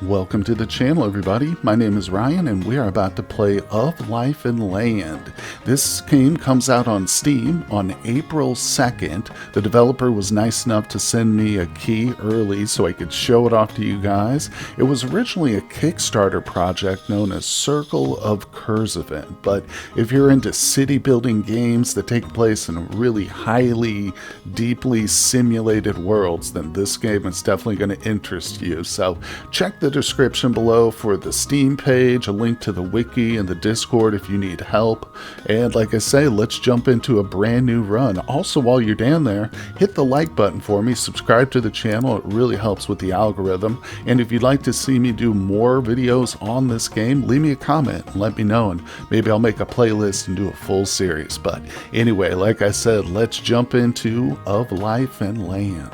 Welcome to the channel, everybody. My name is Ryan, and we are about to play Of Life and Land. This game comes out on Steam on April 2nd. The developer was nice enough to send me a key early so I could show it off to you guys. It was originally a Kickstarter project known as Circle of Kerzoven, but if you're into city building games that take place in really highly, deeply simulated worlds, then this game is definitely going to interest you. So check the description below for the Steam page, a link to the wiki and the Discord if you need help. And like I say, let's jump into a brand new run. Also, while you're down there, hit the like button for me, subscribe to the channel, it really helps with the algorithm. And if you'd like to see me do more videos on this game, leave me a comment and let me know, and maybe I'll make a playlist and do a full series. But anyway, like I said, let's jump into Of Life and Land.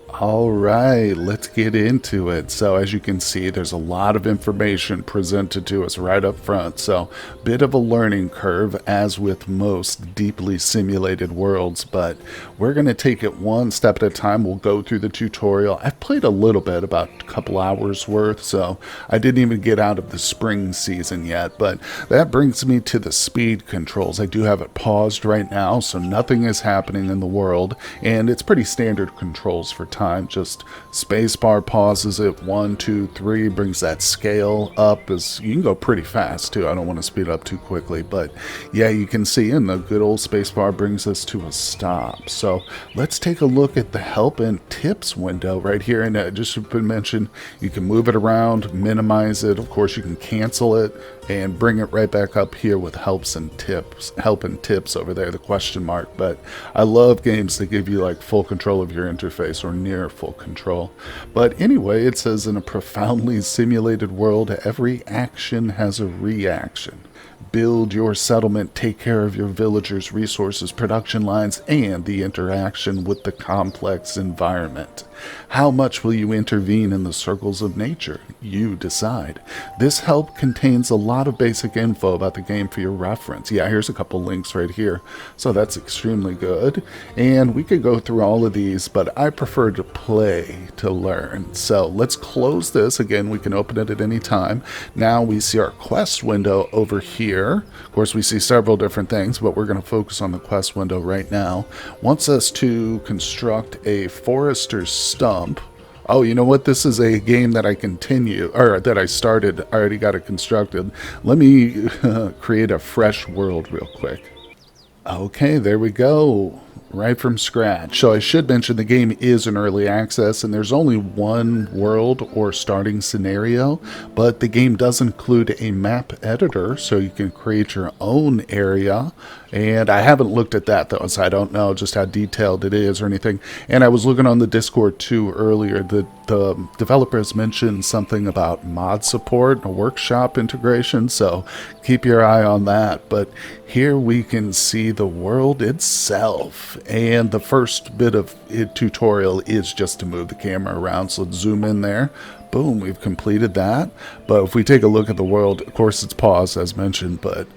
Alright, let's get into it. So as you can see, there's a lot of information presented to us right up front. So bit of a learning curve, as with most deeply simulated worlds, but we're going to take it one step at a time. We'll go through the tutorial. I've played a little bit, about a couple hours worth, so I didn't even get out of the spring season yet, but that brings me to the speed controls. I do have it paused right now, so nothing is happening in the world, and it's pretty standard controls for time. Just spacebar pauses it, 1, 2, 3, brings that scale up. As you can go pretty fast too. I don't want to speed up too quickly, but yeah, you can see in the good old spacebar brings us to a stop. So let's take a look at the help and tips window right here. And just to mention, you can move it around, minimize it. Of course, you can cancel it and bring it right back up here with help and tips over there, the question mark. But I love games that give you like full control of your interface, or near full control. But anyway, it says, in a profoundly simulated world, every action has a reaction. Build your settlement, take care of your villagers, resources, production lines, and the interaction with the complex environment. How much will you intervene in the circles of nature? You decide. This help contains a lot of basic info about the game for your reference. Yeah, here's a couple links right here. So that's extremely good. And we could go through all of these, but I prefer to play to learn. So let's close this. Again, we can open it at any time. Now we see our quest window over here. Of course, we see several different things, but we're going to focus on the quest window right now. Wants us to construct a forester's stump. Oh, you know what? This is a game that I started. I already got it constructed. Let me create a fresh world real quick. Okay, there we go. Right from scratch. So I should mention the game is in early access, and there's only one world or starting scenario, but the game does include a map editor, so you can create your own area. And I haven't looked at that though, so I don't know just how detailed it is or anything. And I was looking on the Discord too earlier. The developers mentioned something about mod support, a workshop integration, so keep your eye on that. But here we can see the world itself, and the first bit of tutorial is just to move the camera around. So let's zoom in there. Boom, we've completed that. But if we take a look at the world, of course it's paused as mentioned, but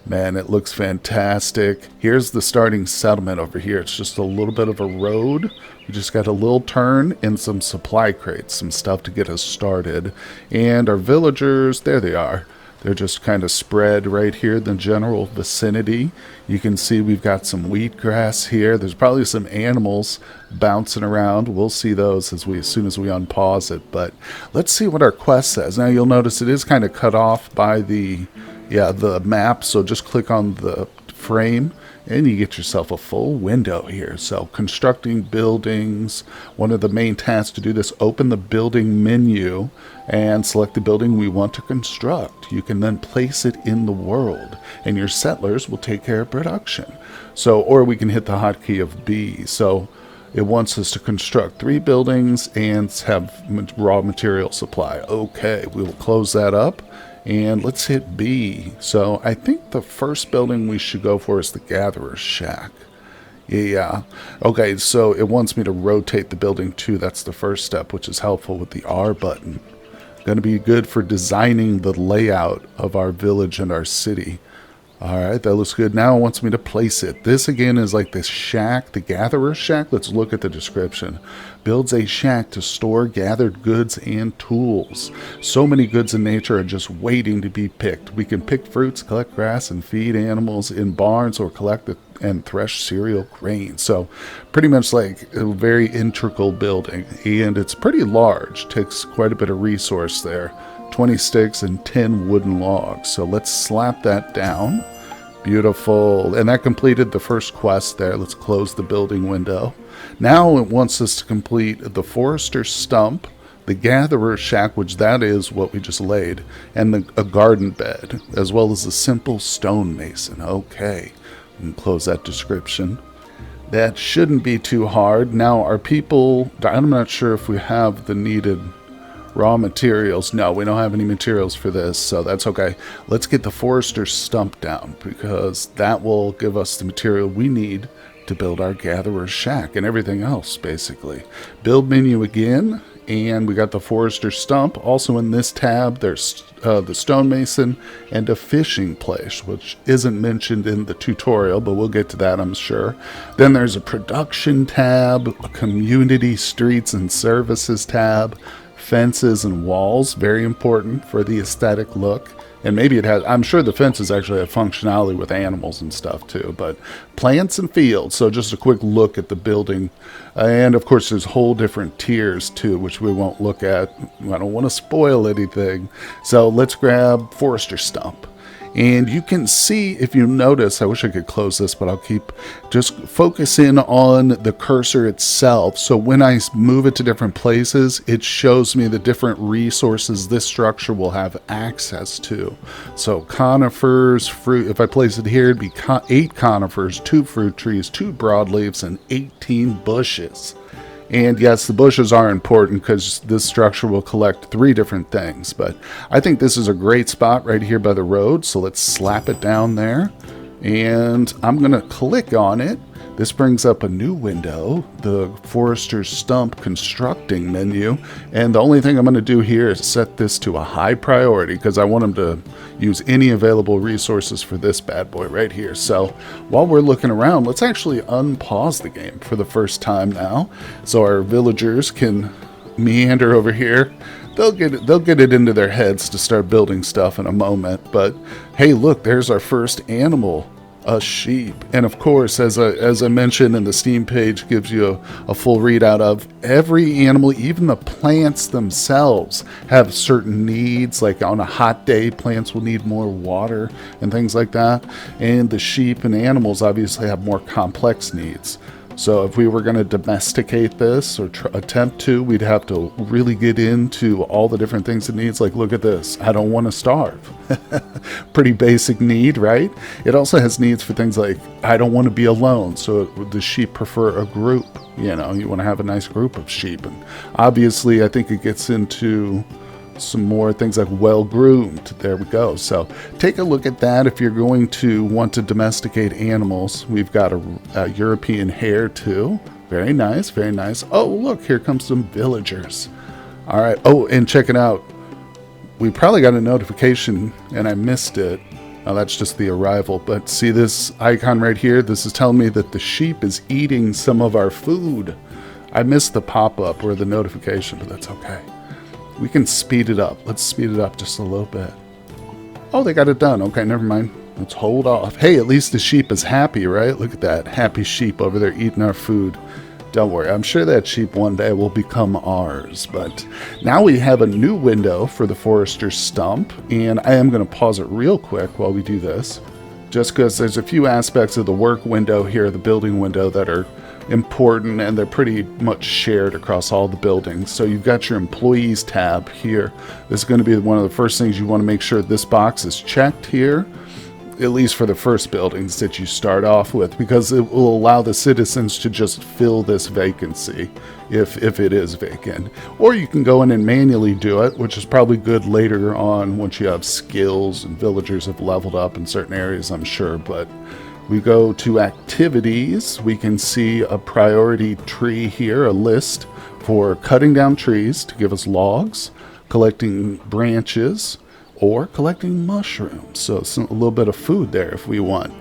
man, it looks fantastic. Here's the starting settlement over here. It's just a little bit of a road. We just got a little turn and some supply crates, some stuff to get us started. And our villagers, there they are. They're just kind of spread right here in the general vicinity. You can see we've got some wheatgrass here. There's probably some animals bouncing around. We'll see those as soon as we unpause it. But let's see what our quest says. Now you'll notice it is kind of cut off by the map, so just click on the frame and you get yourself a full window here. So constructing buildings, one of the main tasks to do this, open the building menu and select the building we want to construct. You can then place it in the world and your settlers will take care of production. So, or we can hit the hotkey of B. So it wants us to construct 3 buildings and have raw material supply. Okay, we will close that up. And let's hit B. So I think the first building we should go for is the Gatherer's Shack. Yeah. Okay, so it wants me to rotate the building too. That's the first step, which is helpful with the R button. Going to be good for designing the layout of our village and our city. All right, that looks good. Now it wants me to place it. This again is like this shack, the gatherer's shack. Let's look at the description. Builds a shack to store gathered goods and tools. So many goods in nature are just waiting to be picked. We can pick fruits, collect grass, and feed animals in barns, or collect and thresh cereal grain. So pretty much like a very integral building, and it's pretty large. Takes quite a bit of resource there. 20 sticks and 10 wooden logs. So let's slap that down. Beautiful. And that completed the first quest there. Let's close the building window. Now it wants us to complete the forester's stump, the gatherer's shack, which that is what we just laid, and a garden bed, as well as a simple stonemason. Okay. And close that description. That shouldn't be too hard. Now our people, I'm not sure if we have the needed raw materials. No, we don't have any materials for this, so that's okay. Let's get the forester's stump down, because that will give us the material we need to build our gatherer's shack and everything else, basically. Build menu again, and we got the forester's stump. Also in this tab, there's the stonemason and a fishing place, which isn't mentioned in the tutorial, but we'll get to that, I'm sure. Then there's a production tab, a community, streets, and services tab, fences and walls, very important for the aesthetic look. And maybe it has, I'm sure the fences actually have functionality with animals and stuff too, but plants and fields. So just a quick look at the building. And of course there's whole different tiers too, which we won't look at. I don't want to spoil anything. So let's grab forester stump. And you can see, if you notice, I wish I could close this, but I'll keep just focus in on the cursor itself. So when I move it to different places, it shows me the different resources this structure will have access to. So conifers, fruit, if I place it here, it'd be 8 conifers, 2 fruit trees, 2 broadleaves, and 18 bushes. And yes, the bushes are important because this structure will collect 3 different things. But I think this is a great spot right here by the road. So let's slap it down there. And I'm going to click on it. This brings up a new window, the Forester's Stump constructing menu. And the only thing I'm going to do here is set this to a high priority because I want them to use any available resources for this bad boy right here. So while we're looking around, let's actually unpause the game for the first time now. So our villagers can meander over here. They'll get it into their heads to start building stuff in a moment. But hey, look, there's our first animal. A sheep. And of course, as I mentioned, and the Steam page gives you a full readout of every animal, even the plants themselves have certain needs. Like on a hot day, plants will need more water and things like that. And the sheep and animals obviously have more complex needs. So if we were going to domesticate this or attempt to, we'd have to really get into all the different things it needs. Like, look at this. I don't want to starve. Pretty basic need, right? It also has needs for things like, I don't want to be alone. So the sheep prefer a group. You know, you want to have a nice group of sheep. And obviously, I think it gets into some more things like well-groomed. There we go. So take a look at that if you're going to want to domesticate animals. We've got a European hare too. Very nice, very nice. Oh, look, here comes some villagers. All right. Oh, and check it out. We probably got a notification and I missed it. Oh, that's just the arrival. But see this icon right here? This is telling me that the sheep is eating some of our food. I missed the pop-up or the notification, but that's okay. We can speed it up. Let's speed it up just a little bit. Oh, they got it done. Okay, never mind. Let's hold off. Hey, at least the sheep is happy, right? Look at that. Happy sheep over there eating our food. Don't worry. I'm sure that sheep one day will become ours. But now we have a new window for the Forester's Stump. And I am going to pause it real quick while we do this. Just because there's a few aspects of the work window here, the building window, that are important, and they're pretty much shared across all the buildings. So you've got your employees tab here. This is going to be one of the first things you want to make sure this box is checked here, at least for the first buildings that you start off with, because it will allow the citizens to just fill this vacancy if it is vacant. Or you can go in and manually do it, which is probably good later on once you have skills and villagers have leveled up in certain areas, I'm sure. But we go to activities. We can see a priority tree here, a list for cutting down trees to give us logs, collecting branches, or collecting mushrooms. So it's a little bit of food there if we want.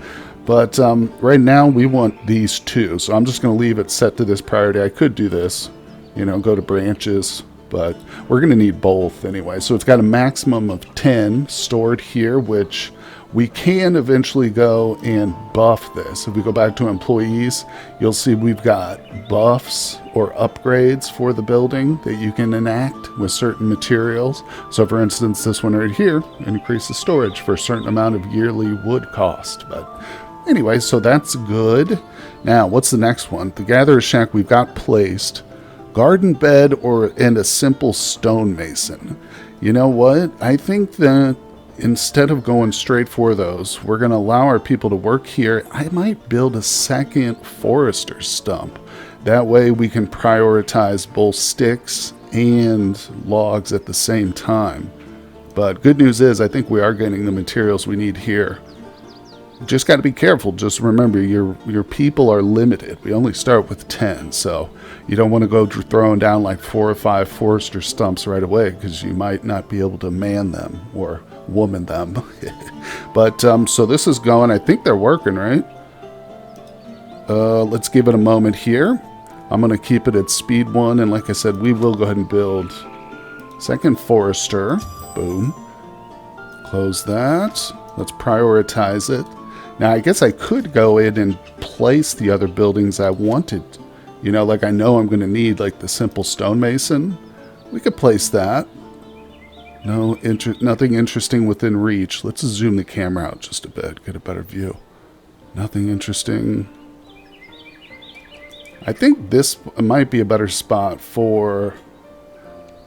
But right now we want these two. So I'm just going to leave it set to this priority. I could do this, go to branches, but we're going to need both anyway. So it's got a maximum of 10 stored here, which we can eventually go and buff this. If we go back to employees, you'll see we've got buffs or upgrades for the building that you can enact with certain materials. So for instance, this one right here increases storage for a certain amount of yearly wood cost. But anyway, so that's good. Now, what's the next one? The Gatherer Shack we've got placed. Garden bed and a simple stonemason. You know what? I think that instead of going straight for those, we're going to allow our people to work here. I might build a second forester stump. That way we can prioritize both sticks and logs at the same time. But good news is I think we are getting the materials we need here. Just got to be careful. Just remember, your people are limited. We only start with 10, so you don't want to go throwing down like 4 or 5 forester stumps right away, because you might not be able to man them or woman them. But so this is going. I think they're working, right? Let's give it a moment here. I'm going to keep it at speed 1, and like I said, we will go ahead and build second forester. Boom. Close that. Let's prioritize it. Now, I guess I could go in and place the other buildings I wanted. Like I know I'm going to need like the simple stonemason. We could place that. Nothing interesting within reach. Let's zoom the camera out just a bit, get a better view. Nothing interesting. I think this might be a better spot for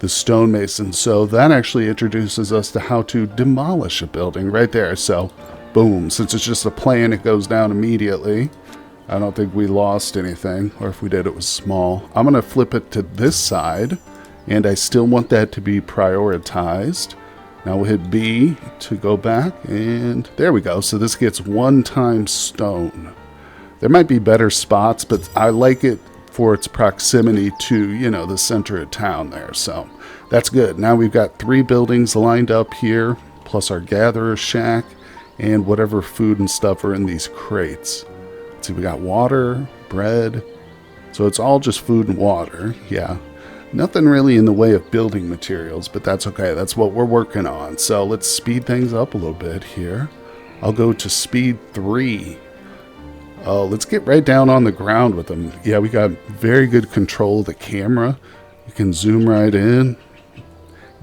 the stonemason. So that actually introduces us to how to demolish a building right there. So boom, since it's just a plan, it goes down immediately. I don't think we lost anything, or if we did, it was small. I'm going to flip it to this side, and I still want that to be prioritized. Now we'll hit B to go back, and there we go. So this gets 1 time stone. There might be better spots, but I like it for its proximity to, the center of town there. So that's good. Now we've got 3 buildings lined up here, plus our Gatherer Shack, and whatever food and stuff are in these crates. Let's see, we got water, bread. So it's all just food and water. Yeah. Nothing really in the way of building materials, but that's okay. That's what we're working on. So let's speed things up a little bit here. I'll go to speed 3. Let's get right down on the ground with them. Yeah, we got very good control of the camera. You can zoom right in.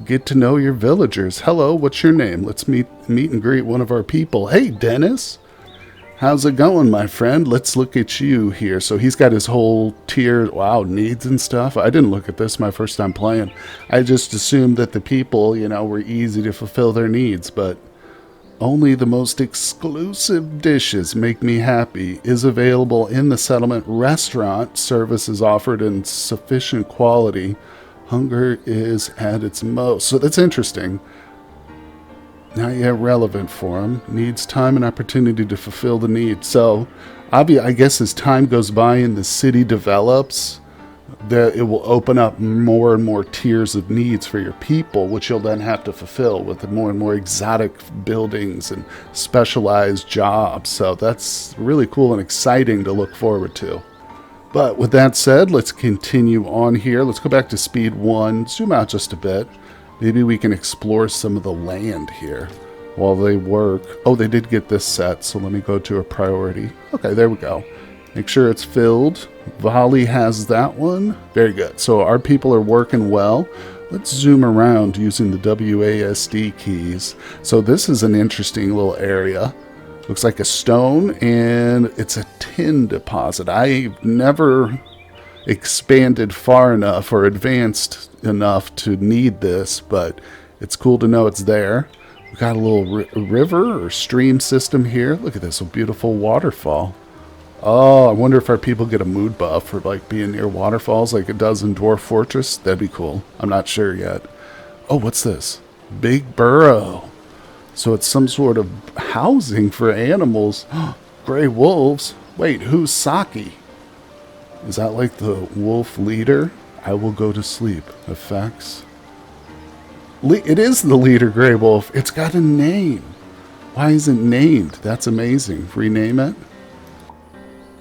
Get to know your villagers. Hello, what's your name? Let's meet and greet one of our people. Hey, Dennis. How's it going, my friend? Let's look at you here. So he's got his whole tier, needs and stuff. I didn't look at this my first time playing. I just assumed that the people, were easy to fulfill their needs, but only the most exclusive dishes make me happy is available in the settlement restaurant. Service is offered in sufficient quality. Hunger is at its most. So that's interesting. Not yet relevant for him. Needs time and opportunity to fulfill the need. So, I guess as time goes by and the city develops, that it will open up more and more tiers of needs for your people, which you'll then have to fulfill with more and more exotic buildings and specialized jobs. So that's really cool and exciting to look forward to. But with that said, let's continue on here. Let's go back to speed 1, zoom out just a bit. Maybe we can explore some of the land here while they work. Oh, they did get this set, so let me go to a priority. Okay, there we go. Make sure it's filled. Volley has that one. Very good. So our people are working well. Let's zoom around using the WASD keys. So this is an interesting little area. Looks like a stone, and it's a tin deposit. I've never expanded far enough or advanced enough to need this, but it's cool to know it's there. We've got a little river or stream system here. Look at this, a beautiful waterfall. Oh, I wonder if our people get a mood buff for like being near waterfalls like it does in Dwarf Fortress. That'd be cool. I'm not sure yet. Oh, what's this? Big burrow. So it's some sort of housing for animals. Gray wolves. Wait, who's Saki? Is that like the wolf leader? I will go to sleep. Effects. It is the leader gray wolf. It's got a name. Why is it named? That's amazing. Rename it.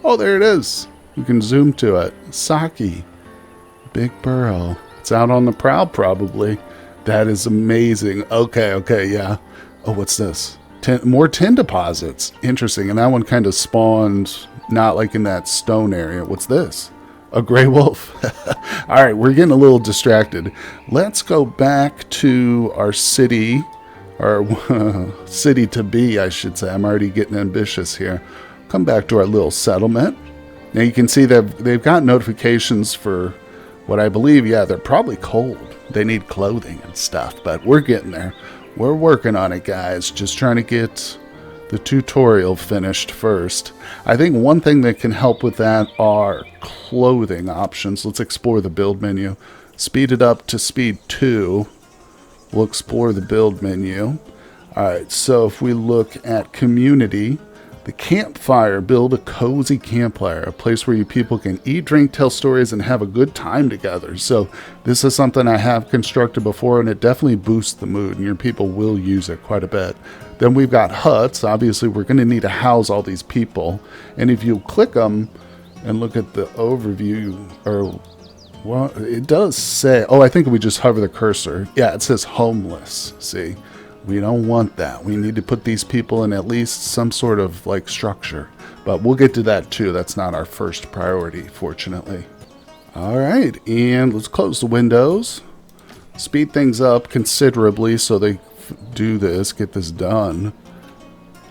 Oh, there it is. You can zoom to it. Saki. Big burrow. It's out on the prowl, probably. That is amazing. Okay, yeah. Oh, what's this? More tin deposits. Interesting. And that one kind of spawned not like in that stone area. What's this? A gray wolf. All right, we're getting a little distracted. Let's go back to our city, our city to be, I should say. I'm already getting ambitious here. Come back to our little settlement. Now you can see that they've got notifications for what I believe, yeah, they're probably cold. They need clothing and stuff, but we're getting there. We're working on it, guys. Just trying to get the tutorial finished first. I think one thing that can help with that are clothing options. Let's explore the build menu. Speed it up to speed 2. We'll explore the build menu. Alright, so if we look at community, the campfire, build a cozy campfire, a place where you people can eat, drink, tell stories, and have a good time together. So this is something I have constructed before, and it definitely boosts the mood, and your people will use it quite a bit. Then we've got huts. Obviously, we're going to need to house all these people. And if you click them and look at the overview, or, well, it does say, oh, I think we just hover the cursor. Yeah, it says homeless, see? We don't want that. We need to put these people in at least some sort of like structure. But we'll get to that too. That's not our first priority, fortunately. All right, and let's close the windows. Speed things up considerably so they do this, get this done.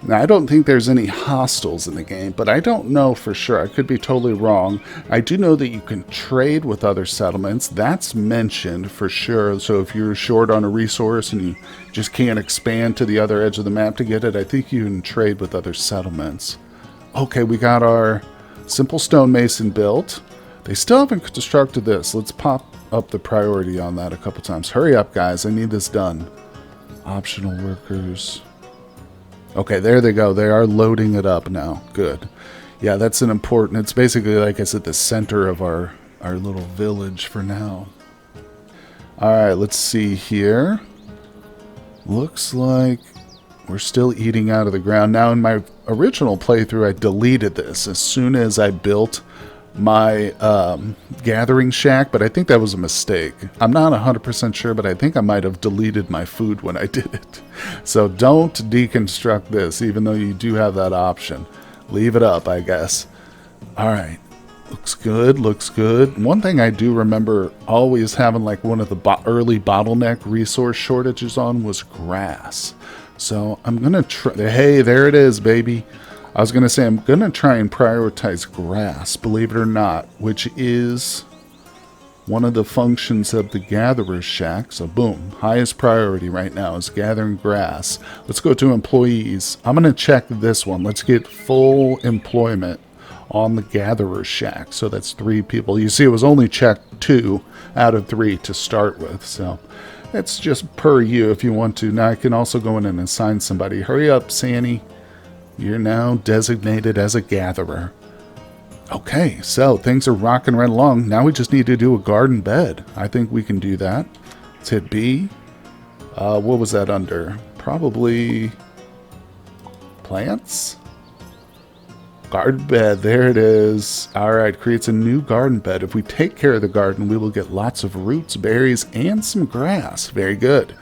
Now, I don't think there's any hostiles in the game, but I don't know for sure. I could be totally wrong. I do know that you can trade with other settlements. That's mentioned for sure. So if you're short on a resource and you just can't expand to the other edge of the map to get it, I think you can trade with other settlements. Okay, we got our simple stonemason built. They still haven't constructed this. Let's pop up the priority on that a couple times. Hurry up, guys. I need this done. Optional workers. Okay, there they go. They are loading it up now. Good. Yeah, that's an important... It's basically, like I said, the center of our little village for now. Alright, let's see here. Looks like we're still eating out of the ground. Now, in my original playthrough, I deleted this as soon as I built my gathering shack, but I think that was a mistake. I'm not 100% sure, but I think I might have deleted my food when I did it. So don't deconstruct this, even though you do have that option. Leave it up, I guess. Alright. Looks good, looks good. One thing I do remember always having like one of the early bottleneck resource shortages on was grass. So I'm going to try... Hey, there it is, baby. I was going to say I'm going to try and prioritize grass, believe it or not, which is one of the functions of the gatherer's shack. So boom, highest priority right now is gathering grass. Let's go to employees. I'm going to check this one. Let's get full employment on the gatherer's shack. So that's 3 people. You see, it was only checked 2 out of 3 to start with. So it's just per you if you want to. Now I can also go in and assign somebody. Hurry up, Sandy. You're now designated as a gatherer. Okay, so things are rocking right along. Now we just need to do a garden bed. I think we can do that. Let's hit B. What was that under? Probably plants? Garden bed, there it is. Alright, creates a new garden bed. If we take care of the garden, we will get lots of roots, berries, and some grass. Very good.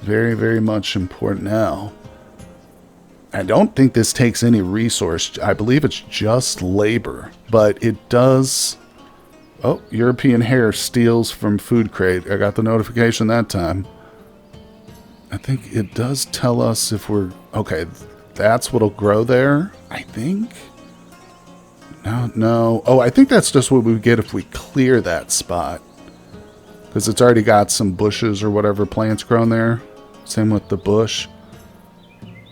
Very, very much important now. I don't think this takes any resource. I believe it's just labor, but it does... Oh, European hare steals from food crate. I got the notification that time. I think it does tell us if we're... Okay, that's what'll grow there, I think. No. Oh, I think that's just what we get if we clear that spot. Because it's already got some bushes or whatever plants grown there. Same with the bush.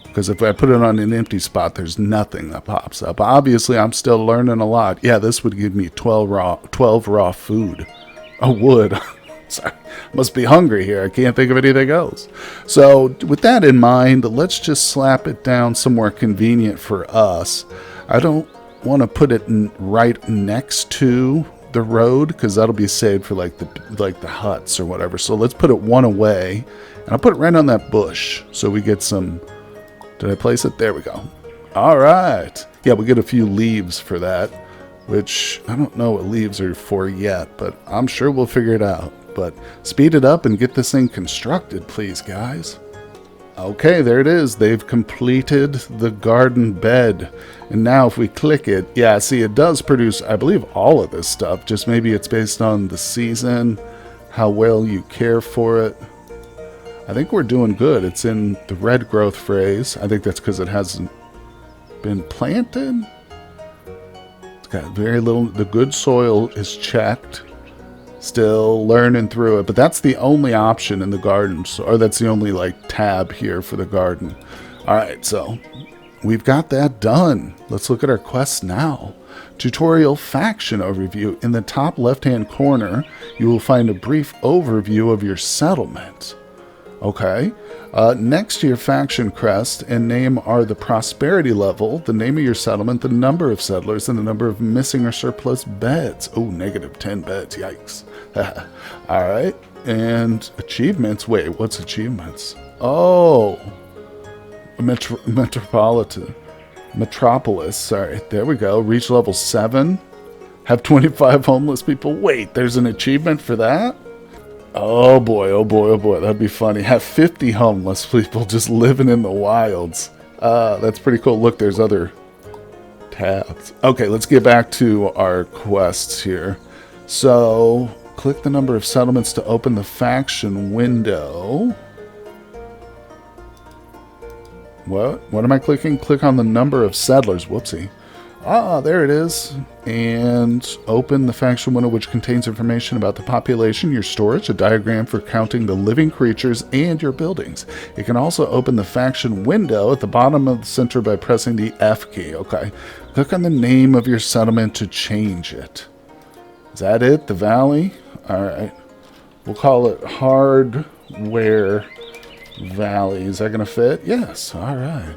Because if I put it on an empty spot, there's nothing that pops up. Obviously, I'm still learning a lot. Yeah, this would give me 12 raw food. Oh, wood. Sorry. Must be hungry here. I can't think of anything else. So, with that in mind, let's just slap it down somewhere convenient for us. I don't want to put it right next to the road, because that'll be saved for like the huts or whatever. So let's put it one away. And I'll put it right on that bush so we get some... Did I place it? There we go. All right. Yeah, we get a few leaves for that, which I don't know what leaves are for yet, but I'm sure we'll figure it out. But speed it up and get this thing constructed, please, guys. Okay, there it is. They've completed the garden bed. And now if we click it, yeah, see, it does produce, I believe, all of this stuff. Just maybe it's based on the season, how well you care for it. I think we're doing good. It's in the red growth phase. I think that's because it hasn't been planted. It's got very little. The good soil is checked. Still learning through it, but that's the only option in the garden, or that's the only like tab here for the garden. All right, so we've got that done. Let's look at our quests now. Tutorial faction overview. In the top left-hand corner, you will find a brief overview of your settlement. Okay. Next to your faction crest and name are the prosperity level, the name of your settlement, the number of settlers, and the number of missing or surplus beds. Oh, -10 beds. Yikes. All right. And achievements. Wait, what's achievements? Oh. Metropolis. Sorry. There we go. Reach level 7. Have 25 homeless people. Wait, there's an achievement for that? Oh boy, oh boy, oh boy, that'd be funny. Have 50 homeless people just living in the wilds. That's pretty cool. Look, there's other tabs. Okay, let's get back to our quests here. So, click the number of settlements to open the faction window. What am I clicking? Click on the number of settlers. Whoopsie. Ah, there it is. And open the faction window, which contains information about the population, your storage, a diagram for counting the living creatures, and your buildings. It can also open the faction window at the bottom of the center by pressing the F key. Okay. Click on the name of your settlement to change it. Is that it? The valley? All right. We'll call it Hardware Valley. Is that going to fit? Yes. All right.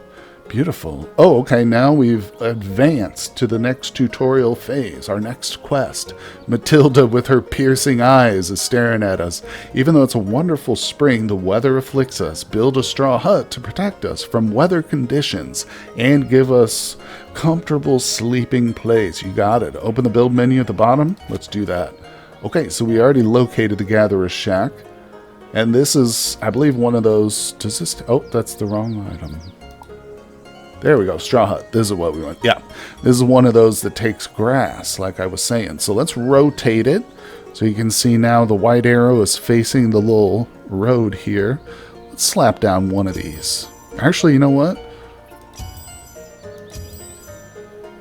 Beautiful. Oh, okay, now we've advanced to the next tutorial phase, our next quest. Matilda, with her piercing eyes, is staring at us. Even though it's a wonderful spring, the weather afflicts us. Build a straw hut to protect us from weather conditions and give us comfortable sleeping place. You got it. Open the build menu at the bottom. Let's do that. Okay, so we already located the Gatherer's Shack. And this is, I believe, one of those... Does this... Oh, that's the wrong item. There we go, straw hut. This is what we want. Yeah, this is one of those that takes grass, like I was saying. So let's rotate it. So you can see now the white arrow is facing the little road here. Let's slap down one of these. Actually, you know what?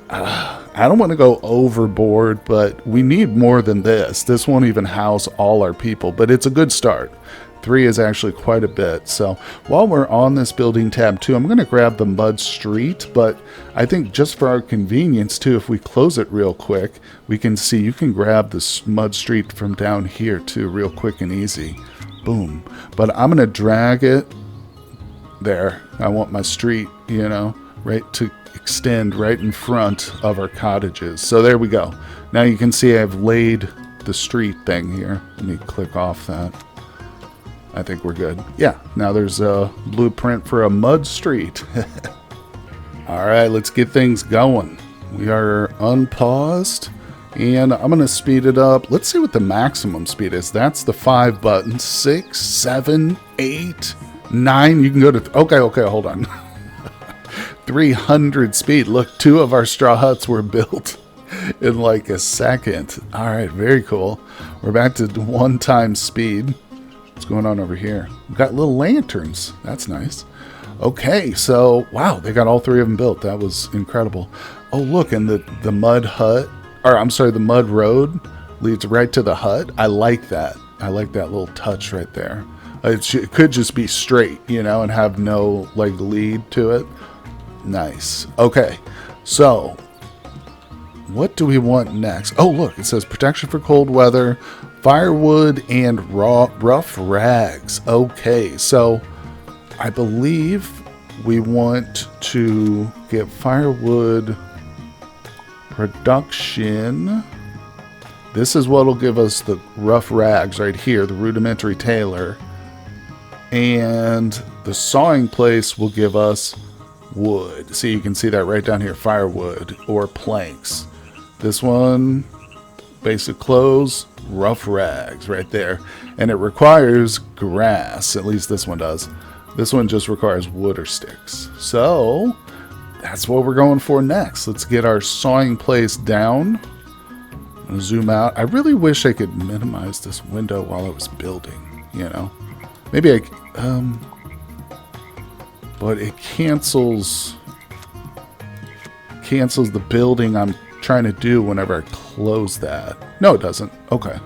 I don't want to go overboard, but we need more than this. This won't even house all our people, but it's a good start. 3 is actually quite a bit. So while we're on this building tab too, I'm going to grab the mud street, but I think just for our convenience too, if we close it real quick, we can see you can grab this mud street from down here too, real quick and easy. Boom. But I'm going to drag it there. I want my street, you know, right to extend right in front of our cottages. So there we go. Now you can see I've laid the street thing here. Let me click off that. I think we're good. Yeah, now there's a blueprint for a mud street. All right, let's get things going. We are unpaused, and I'm going to speed it up. Let's see what the maximum speed is. That's the 5 buttons. 6, 7, 8, 9. You can go to... Okay, hold on. 300 speed. Look, 2 of our straw huts were built in like a second. All right, very cool. We're back to 1 times speed. What's going on over here? We've got little lanterns. That's nice. Okay, so, wow, they got all 3 of them built. That was incredible. Oh, look, and the mud hut, or I'm sorry, the mud road leads right to the hut. I like that. I like that little touch right there. It could just be straight, you know, and have no, like, lead to it. Nice. Okay, so what do we want next? Oh, look, it says protection for cold weather, firewood, and rough rags. Okay, so I believe we want to get firewood production. This is what will give us the rough rags right here, the rudimentary tailor. And the sawing place will give us wood. See, you can see that right down here, firewood or planks. This one, basic clothes, rough rags right there. And it requires grass, at least this one does. This one just requires wood or sticks. So that's what we're going for next. Let's get our sawing place down. And zoom out. I really wish I could minimize this window while I was building, you know. Maybe I, but it cancels the building I'm trying to do whenever I close that. No, it doesn't. Okay,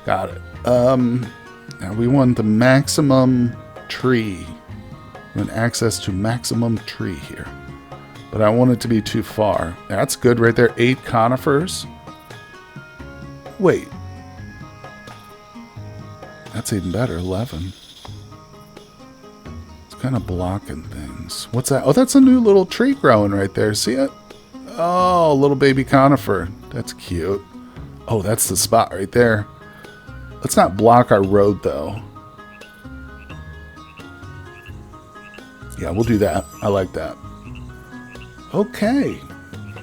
got it. Now we want the maximum tree. We want access to maximum tree here, but I don't want it to be too far. That's good right there. 8 conifers. Wait, that's even better. 11. Kind of blocking things. What's that? Oh, that's a new little tree growing right there. See it? Oh, little baby conifer. That's cute. Oh, that's the spot right there. Let's not block our road, though. Yeah, we'll do that. I like that. Okay.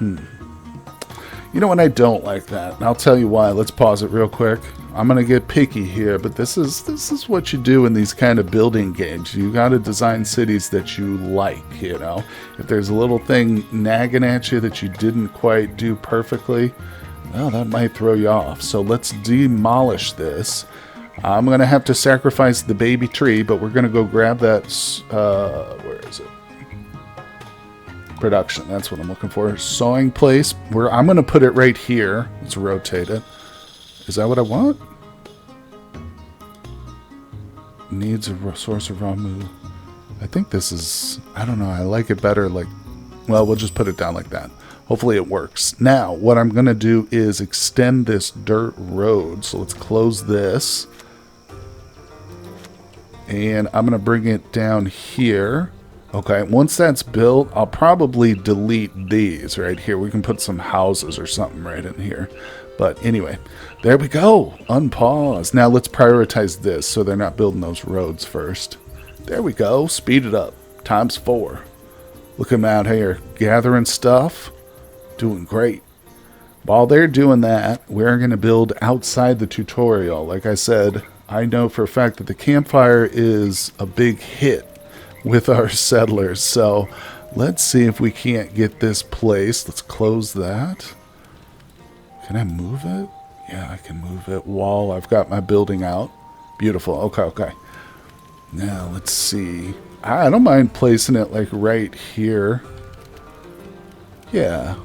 You know what? I don't like that. And I'll tell you why. Let's pause it real quick. I'm going to get picky here, but this is what you do in these kind of building games. You got to design cities that you like, you know. If there's a little thing nagging at you that you didn't quite do perfectly, well, that might throw you off. So let's demolish this. I'm going to have to sacrifice the baby tree, but we're going to go grab that, where is it? Production, that's what I'm looking for. Sawing place, where I'm going to put it right here. Let's rotate it. Is that what I want? Needs a source of raw moo. I think this is, I don't know, I like it better like, well, we'll just put it down like that. Hopefully it works. Now, what I'm going to do is extend this dirt road. So let's close this. And I'm going to bring it down here. Okay, once that's built, I'll probably delete these right here. We can put some houses or something right in here. But anyway, there we go. Unpause. Now let's prioritize this so they're not building those roads first. There we go. Speed it up. ×4. Look at them out here gathering stuff. Doing great. While they're doing that, we're going to build outside the tutorial. Like I said, I know for a fact that the campfire is a big hit with our settlers. So let's see if we can't get this placed. Let's close that. Can I move it? Yeah, I can move it while I've got my building out. Beautiful. Okay, okay. Now, let's see. I don't mind placing it like right here. Yeah,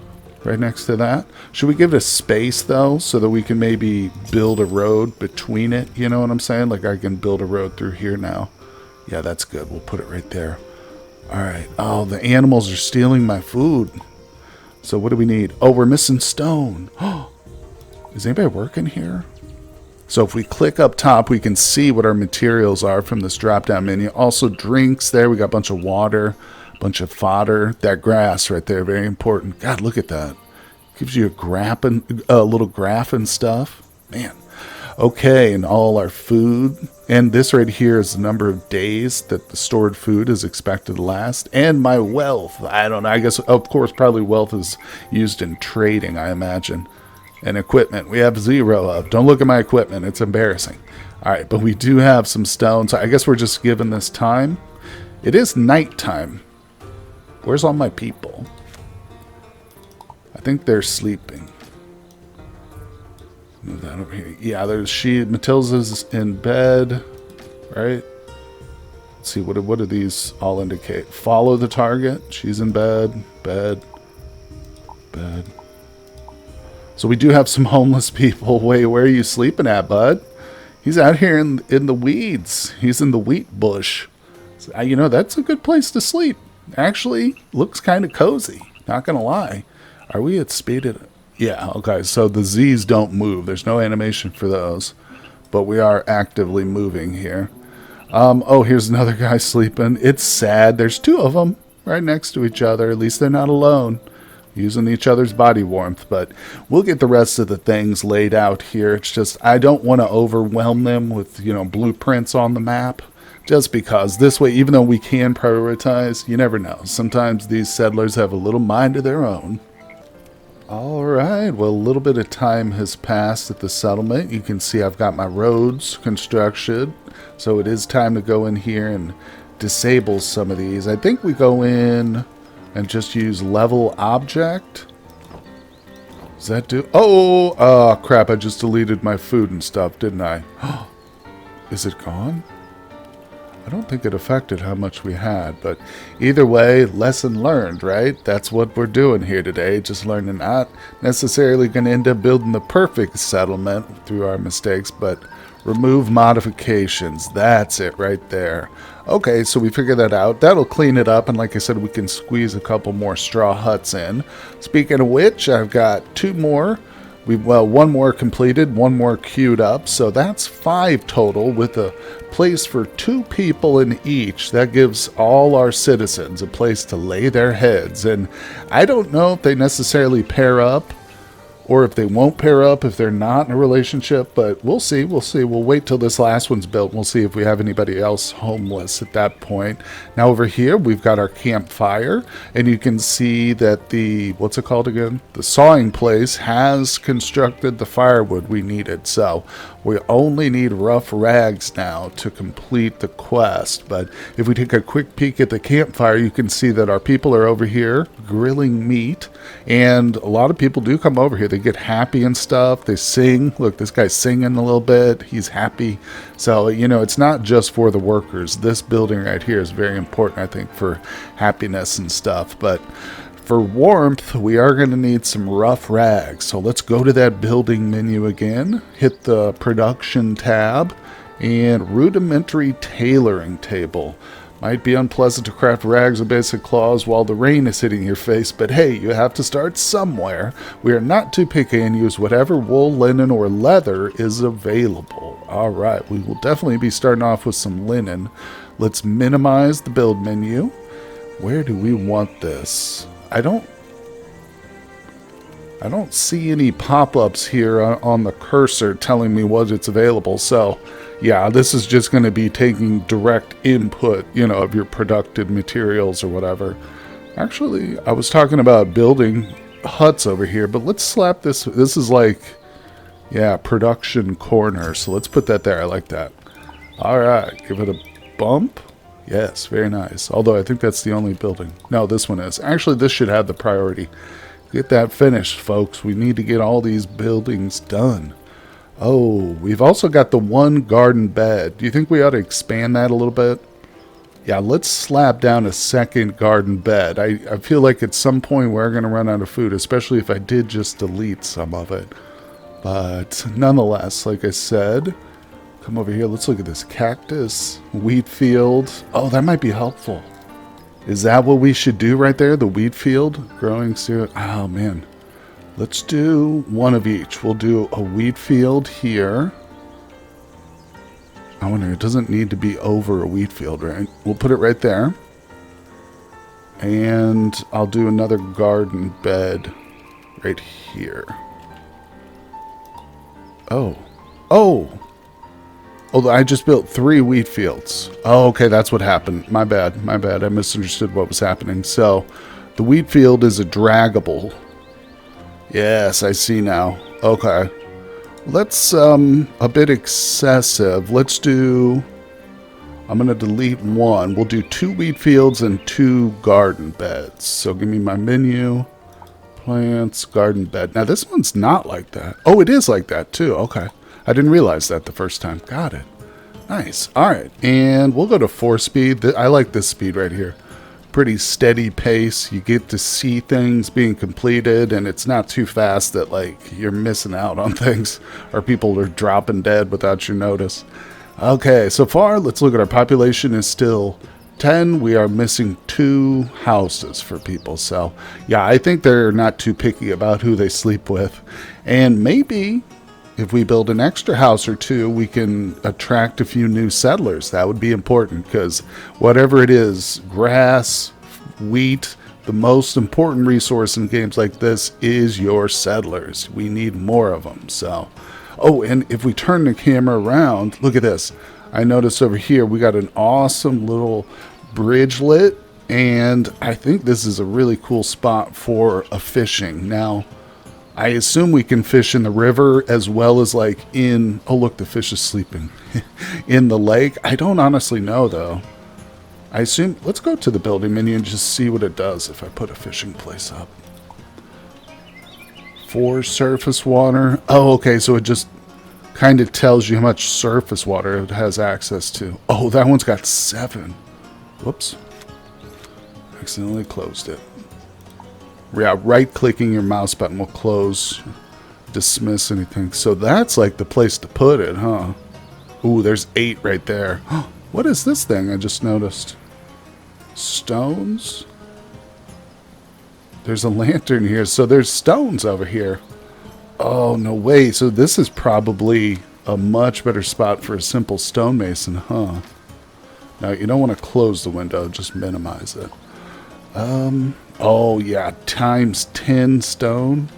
right next to that. Should we give it a space, though, so that we can maybe build a road between it? You know what I'm saying? Like I can build a road through here now. Yeah, that's good. We'll put it right there. All right. Oh, the animals are stealing my food. So what do we need? Oh, we're missing stone. Oh, is anybody working here? So if we click up top, we can see what our materials are from this drop-down menu. Also drinks there. We got a bunch of water, a bunch of fodder. That grass right there, very important. God, look at that. Gives you a little graph and stuff. Man. Okay, and all our food. And this right here is the number of days that the stored food is expected to last. And my wealth. I don't know. I guess, of course, probably wealth is used in trading, I imagine. And equipment. We have 0 of. Don't look at my equipment. It's embarrassing. All right, but we do have some stones. I guess we're just given this time. It is nighttime. Where's all my people? I think they're sleeping. Move that over here. Yeah, there's Matilda's in bed, right? Let's see, what do these all indicate? Follow the target. She's in bed, bed. So we do have some homeless people. Wait, where are you sleeping at, bud? He's out here in the weeds. He's in the wheat bush. So, you know, that's a good place to sleep. Actually, looks kind of cozy. Not gonna lie. Are we at speed? Yeah, okay, so the Z's don't move. There's no animation for those. But we are actively moving here. Oh, here's another guy sleeping. It's sad. There's 2 of them right next to each other. At least they're not alone. Using each other's body warmth. But we'll get the rest of the things laid out here. It's just I don't want to overwhelm them with, you know, blueprints on the map. Just because this way, even though we can prioritize, you never know. Sometimes these settlers have a little mind of their own. All right, well, a little bit of time has passed at the settlement. You can see I've got my roads construction, so it is time to go in here and disable some of these. I think we go in and just use level object. Does that do? Oh, crap, I just deleted my food and stuff, didn't I? Is it gone? I don't think it affected how much we had, but either way, lesson learned, right? That's what we're doing here today, just learning. Not necessarily going to end up building the perfect settlement through our mistakes, but remove modifications. That's it right there. Okay, so we figured that out. That'll clean it up, and like I said, we can squeeze a couple more straw huts in. Speaking of which, I've got two more. One more completed, one more queued up, so that's 5 total with a place for 2 people in each. That gives all our citizens a place to lay their heads, and I don't know if they necessarily pair up or if they won't pair up if they're not in a relationship, but we'll see. We'll wait till this last one's built, and we'll see if we have anybody else homeless at that point. Now over here, we've got our campfire, and you can see that the, what's it called again? The sawing place has constructed the firewood we needed, so we only need rough rags now to complete the quest. But if we take a quick peek at the campfire, you can see that our people are over here grilling meat, and a lot of people do come over here. They get happy and stuff. They sing. Look, this guy's singing a little bit. He's happy. So, you know, it's not just for the workers. This building right here is very important, I think, for happiness and stuff. But for warmth, we are going to need some rough rags. So let's go to that building menu again. Hit the production tab and rudimentary tailoring table. Might be unpleasant to craft rags or basic cloths while the rain is hitting your face, but hey, you have to start somewhere. We are not too picky and use whatever wool, linen, or leather is available. Alright, we will definitely be starting off with some linen. Let's minimize the build menu. Where do we want this? I don't see any pop-ups here on the cursor telling me what it's available, so yeah, this is just going to be taking direct input, you know, of your productive materials or whatever. Actually, I was talking about building huts over here, but let's slap this. This is like, yeah, production corner. So let's put that there. I like that. All right, give it a bump. Yes, very nice. Although I think that's the only building. No, this one is. Actually, this should have the priority. Get that finished, folks. We need to get all these buildings done. Oh, we've also got the one garden bed. Do you think we ought to expand that a little bit? Yeah, let's slap down a second garden bed. I feel like at some point we're going to run out of food, especially if I did just delete some of it. But nonetheless, like I said, come over here. Let's look at this cactus, wheat field. Oh, that might be helpful. Is that what we should do right there? The wheat field growing cereal? Oh, man. Let's do one of each. We'll do a wheat field here. I wonder, it doesn't need to be over a wheat field, right? We'll put it right there. And I'll do another garden bed right here. Oh. I just built 3 wheat fields. Oh, okay, that's what happened. My bad. I misunderstood what was happening. So, the wheat field is a draggable. Yes, I see now. Okay. Let's, a bit excessive. Let's do, I'm going to delete 1. We'll do 2 wheat fields and 2 garden beds. So give me my menu. Plants, garden bed. Now this one's not like that. Oh, it is like that too. Okay. I didn't realize that the first time. Got it. Nice. All right. And we'll go to 4 speed. I like this speed right here. Pretty steady pace. You get to see things being completed, and it's not too fast that like you're missing out on things or people are dropping dead without your notice. Okay, so far let's look at our population is still 10. We are missing 2 houses for people. So yeah, I think they're not too picky about who they sleep with. And maybe if we build an extra house or 2, we can attract a few new settlers. That would be important because whatever it is, grass, wheat, the most important resource in games like this is your settlers. We need more of them. So, oh, and if we turn the camera around, look at this. I notice over here we got an awesome little bridgelet, and I think this is a really cool spot for a fishing. Now, I assume we can fish in the river as well as like in, oh look, the fish is sleeping, in the lake. I don't honestly know though. I assume, let's go to the building menu and just see what it does if I put a fishing place up. For surface water. Oh, okay, so it just kind of tells you how much surface water it has access to. Oh, that one's got 7. Whoops. Accidentally closed it. Yeah, right-clicking your mouse button will close, dismiss anything. So that's like the place to put it, huh? Ooh, there's 8 right there. What is this thing I just noticed? Stones? There's a lantern here, so there's stones over here. Oh, no way. So this is probably a much better spot for a simple stonemason, huh? Now, you don't want to close the window, just minimize it. Oh, yeah, times 10 stone.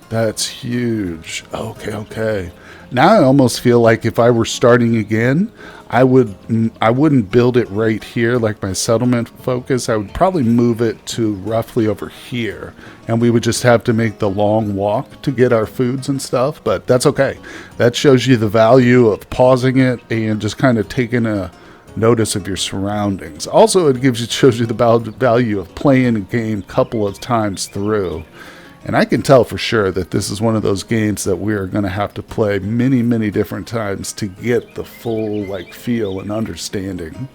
That's huge. Okay, okay. Now I almost feel like if I were starting again, I wouldn't build it right here like my settlement focus. I would probably move it to roughly over here, and we would just have to make the long walk to get our foods and stuff, but that's okay. That shows you the value of pausing it and just kind of taking a notice of your surroundings. Also, it shows you the value of playing a game a couple of times through. And I can tell for sure that this is one of those games that we are going to have to play many, many different times to get the full feel and understanding.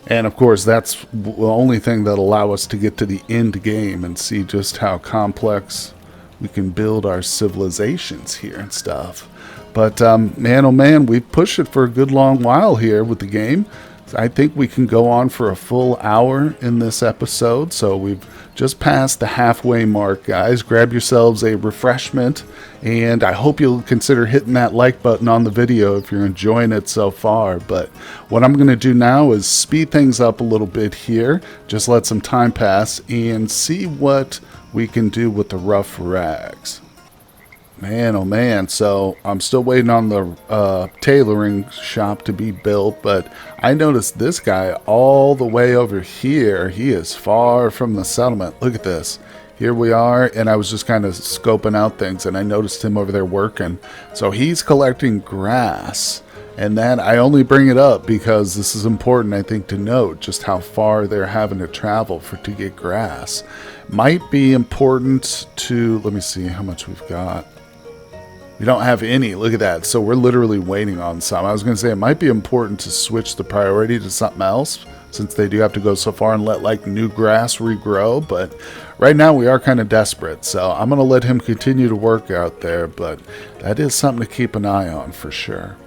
And of course, that's the only thing that'll allow us to get to the end game and see just how complex we can build our civilizations here and stuff. But man, oh man, we've pushed it for a good long while here with the game. I think we can go on for a full hour in this episode, so we've just passed the halfway mark, guys. Grab yourselves a refreshment, and I hope you'll consider hitting that like button on the video if you're enjoying it so far. But what I'm going to do now is speed things up a little bit here, just let some time pass, and see what we can do with the rough rags. Man, oh man, so I'm still waiting on the tailoring shop to be built, but I noticed this guy all the way over here. He is far from the settlement. Look at this. Here we are, and I was just kind of scoping out things, and I noticed him over there working. So he's collecting grass, and that I only bring it up because this is important, I think, to note just how far they're having to travel to get grass. Might be important to, let me see how much we've got. We don't have any. Look at that. So we're literally waiting on some. I was going to say it might be important to switch the priority to something else since they do have to go so far and let new grass regrow. But right now we are kind of desperate. So I'm going to let him continue to work out there. But that is something to keep an eye on for sure.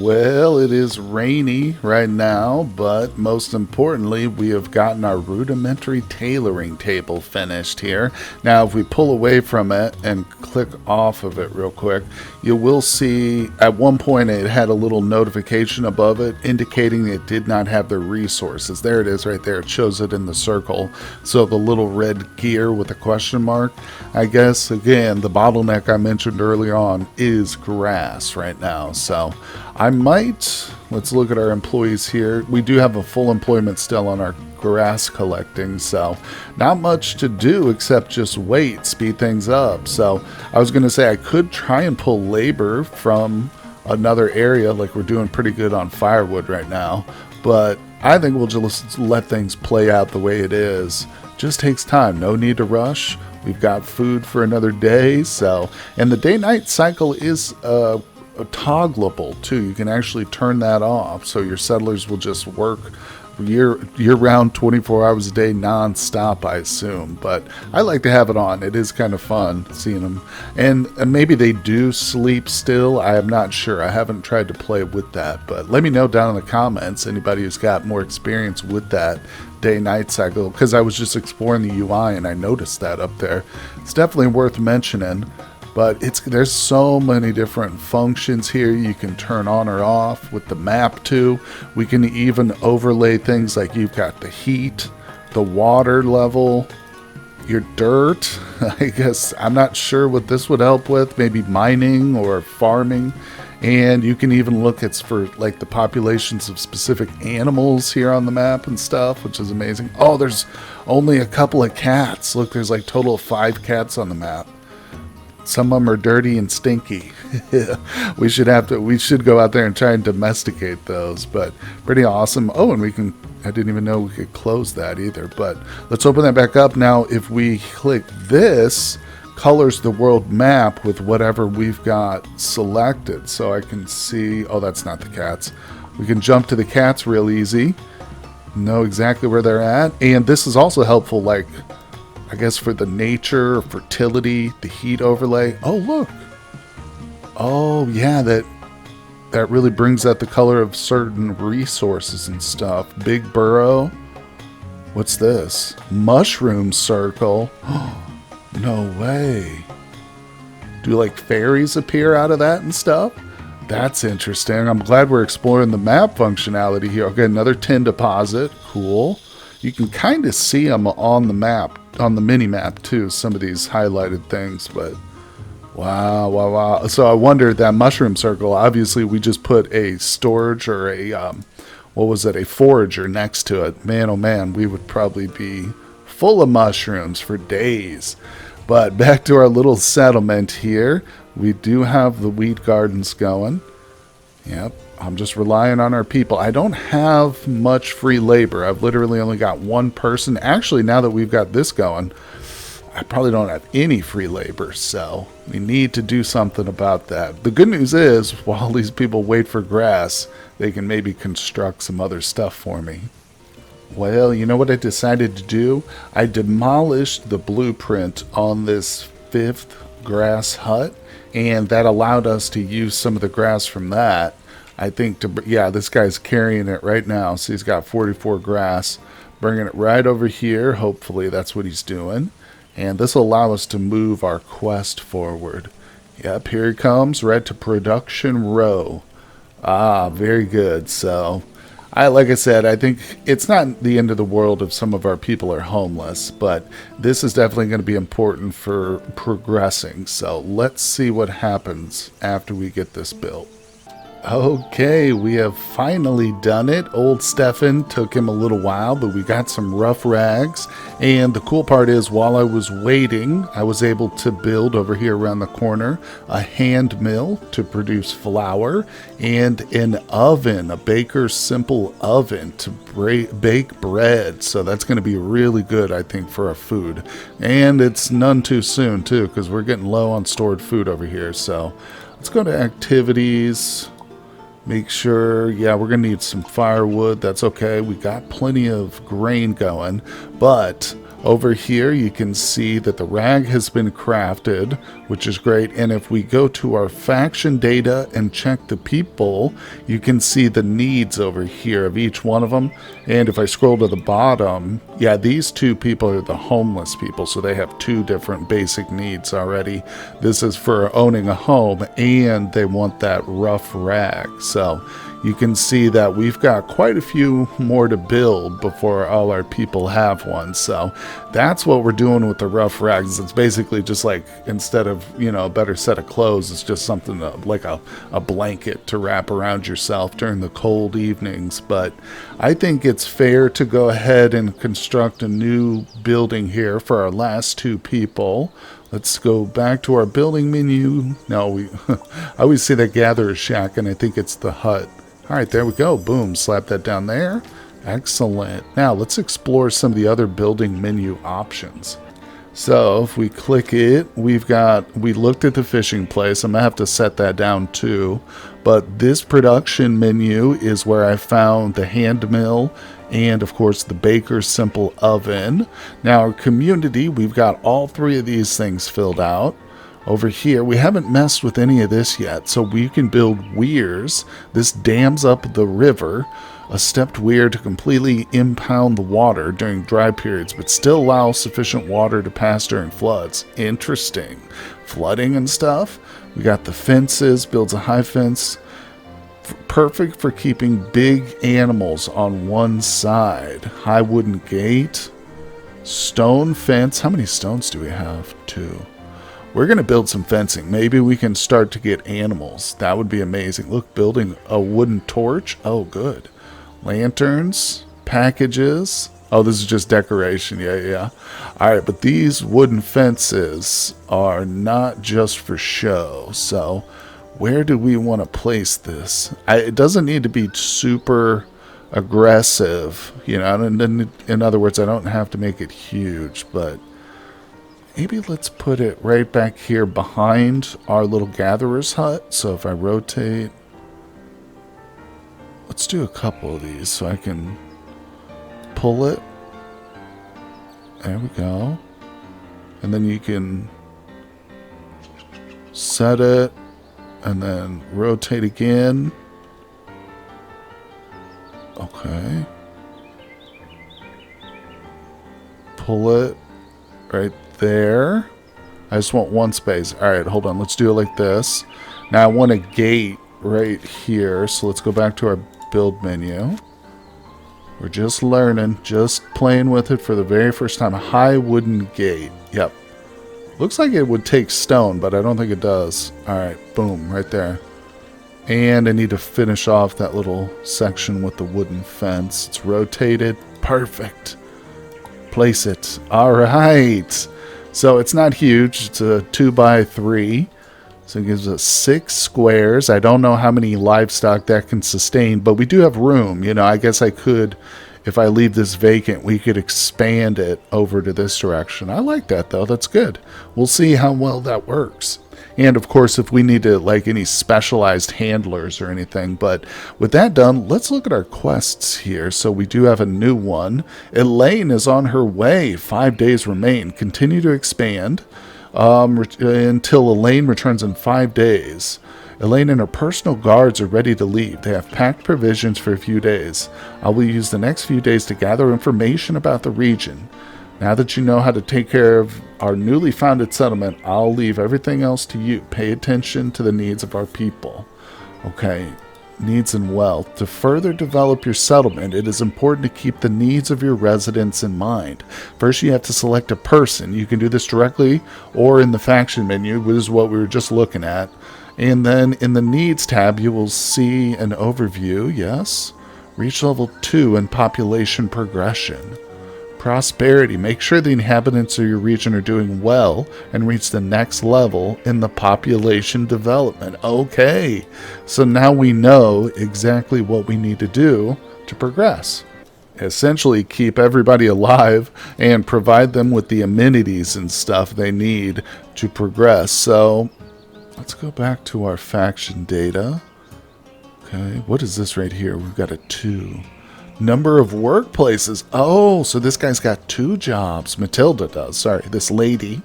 Well, it is rainy right now, but most importantly, we have gotten our rudimentary tailoring table finished here. Now, if we pull away from it and click off of it real quick, you will see at one point it had a little notification above it indicating it did not have the resources. There it is right there. It shows it in the circle. So the little red gear with a question mark. I guess, again, the bottleneck I mentioned earlier on is grass right now. So I might, let's look at our employees here. We do have a full employment still on our grass collecting, so not much to do except just wait, speed things up. So I was going to say I could try and pull labor from another area, like we're doing pretty good on firewood right now, but I think we'll just let things play out the way it is. Just takes time, no need to rush. We've got food for another day, so, and the day-night cycle is toggleable too. You can actually turn that off, so your settlers will just work year-round, 24 hours a day, non-stop, I assume. But I like to have it on. It is kind of fun seeing them, and maybe they do sleep still. I am not sure. I haven't tried to play with that, but let me know down in the comments anybody who's got more experience with that day-night cycle, because I was just exploring the UI and I noticed that up there. It's definitely worth mentioning. But there's so many different functions here you can turn on or off with the map too. We can even overlay things like you've got the heat, the water level, your dirt. I guess I'm not sure what this would help with, maybe mining or farming. And you can even look, it's for like the populations of specific animals here on the map and stuff, which is amazing. Oh, there's only a couple of cats. Look, there's like total of 5 cats on the map. Some of them are dirty and stinky. we should go out there and try and domesticate those, but pretty awesome. Oh, and I didn't even know we could close that either, but let's open that back up. Now, if we click this, colors the world map with whatever we've got selected. So I can see, oh, that's not the cats. We can jump to the cats real easy, know exactly where they're at. And this is also helpful, like, I guess for the nature, fertility, the heat overlay. Oh, look. Oh, yeah, that really brings out the color of certain resources and stuff. Big burrow. What's this? Mushroom circle. No way. Do like fairies appear out of that and stuff? That's interesting. I'm glad we're exploring the map functionality here. Okay, another tin deposit. Cool. You can kind of see them on the map, on the mini map too, some of these highlighted things, but wow, wow, wow. So I wonder, that mushroom circle, obviously we just put a storage or a, a forager next to it. Man, oh man, we would probably be full of mushrooms for days. But back to our little settlement here. We do have the wheat gardens going. Yep, I'm just relying on our people. I don't have much free labor. I've literally only got one person. Actually, now that we've got this going, I probably don't have any free labor, so we need to do something about that. The good news is, while these people wait for grass, they can maybe construct some other stuff for me. Well, you know what I decided to do? I demolished the blueprint on this 5th grass hut, and that allowed us to use some of the grass from that. I think this guy's carrying it right now, so he's got 44 grass, bringing it right over here. Hopefully that's what he's doing, and this will allow us to move our quest forward. Yep, here he comes, right to production row. Ah, very good. So like I said, I think it's not the end of the world if some of our people are homeless, but this is definitely going to be important for progressing. So let's see what happens after we get this built. Okay, we have finally done it. Old Stefan took him a little while, but we got some rough rags. And the cool part is, while I was waiting, I was able to build over here around the corner a hand mill to produce flour and an oven, a baker's simple oven to bake bread. So that's going to be really good, I think, for our food. And it's none too soon, too, because we're getting low on stored food over here. So let's go to activities. Make sure, yeah, we're going to need some firewood. That's okay. We got plenty of grain going. But over here, you can see that the rag has been crafted, which is great. And if we go to our faction data and check the people, you can see the needs over here of each one of them. And if I scroll to the bottom, yeah, these 2 people are the homeless people. So they have 2 different basic needs already. This is for owning a home, and they want that rough rag. So you can see that we've got quite a few more to build before all our people have one. So that's what we're doing with the rough rags. It's basically just like, instead of, a better set of clothes, it's just something like a blanket to wrap around yourself during the cold evenings. But I think it's fair to go ahead and construct a new building here for our last 2 people. Let's go back to our building menu. No, I always say that gatherer's shack, and I think it's the hut. All right, there we go. Boom, slap that down there. Excellent. Now let's explore some of the other building menu options. So if we click it, we looked at the fishing place. I'm gonna have to set that down too. But this production menu is where I found the hand mill and of course the baker's simple oven. Now our community, we've got all 3 of these things filled out. Over here, we haven't messed with any of this yet, so we can build weirs. This dams up the river, a stepped weir to completely impound the water during dry periods, but still allow sufficient water to pass during floods. Interesting. Flooding and stuff. We got the fences, builds a high fence. Perfect for keeping big animals on one side. High wooden gate. Stone fence. How many stones do we have? 2. We're going to build some fencing. Maybe we can start to get animals. That would be amazing. Look, building a wooden torch. Oh, good. Lanterns, packages. Oh, this is just decoration. Yeah. All right, but these wooden fences are not just for show. So where do we want to place this? It doesn't need to be super aggressive. You know, in other words, I don't have to make it huge, but maybe let's put it right back here behind our little gatherer's hut. So if I rotate, let's do a couple of these so I can pull it. There we go. And then you can set it and then rotate again. Okay. Pull it right there. I just want one space. All right, hold on. Let's do it like this. Now I want a gate right here. So let's go back to our build menu. We're just learning, just playing with it for the very first time. A high wooden gate. Yep. Looks like it would take stone, but I don't think it does. All right, boom, right there. And I need to finish off that little section with the wooden fence. It's rotated. Perfect. Place it. All right. So it's not huge. It's a 2x3. So it gives us 6 squares. I don't know how many livestock that can sustain, but we do have room. You know, I guess I could, if I leave this vacant, we could expand it over to this direction. I like that, though. That's good. We'll see how well that works. And, of course, if we need to, like, any specialized handlers or anything. But with that done, let's look at our quests here. So we do have a new one. Elaine is on her way. 5 days remain. Continue to expand. Until Elaine returns in 5 days. Elaine and her personal guards are ready to leave. They have packed provisions for a few days. I will use the next few days to gather information about the region. Now that you know how to take care of our newly founded settlement, I'll leave everything else to you. Pay attention to the needs of our people. Okay, needs and wealth. To further develop your settlement, it is important to keep the needs of your residents in mind. First, you have to select a person. You can do this directly or in the faction menu, which is what we were just looking at. And then in the needs tab, you will see an overview. Yes. Reach level 2 in population progression. Prosperity. Make sure the inhabitants of your region are doing well and reach the next level in the population development. Okay, so now we know exactly what we need to do to progress. Essentially, keep everybody alive and provide them with the amenities and stuff they need to progress. So let's go back to our faction data. Okay, what is this right here? We've got a 2. Number of workplaces. Oh, so this guy's got 2 jobs. Matilda does. Sorry, this lady.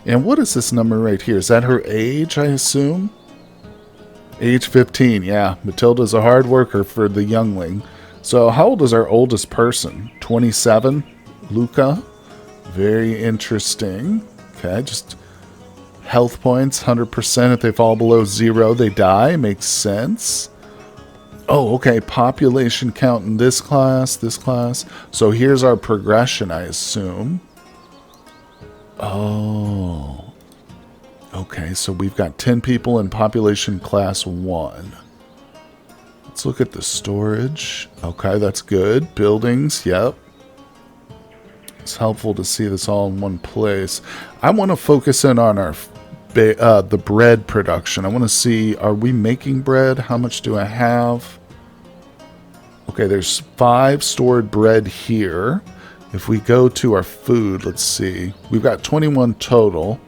And what is this number right here? Is that her age, I assume? Age 15. Yeah, Matilda's a hard worker for the youngling. So how old is our oldest person? 27. Luca. Very interesting. Okay, just health points. 100%. If they fall below 0, they die. Makes sense. Oh, okay, population count in this class, this class. So here's our progression, I assume. Oh. Okay, so we've got 10 people in population class 1. Let's look at the storage. Okay, that's good. Buildings, yep. It's helpful to see this all in one place. I want to focus in on our the bread production. I want to see, are we making bread? How much do I have? Okay, there's 5 stored bread here. If we go to our food, let's see. We've got 21 total.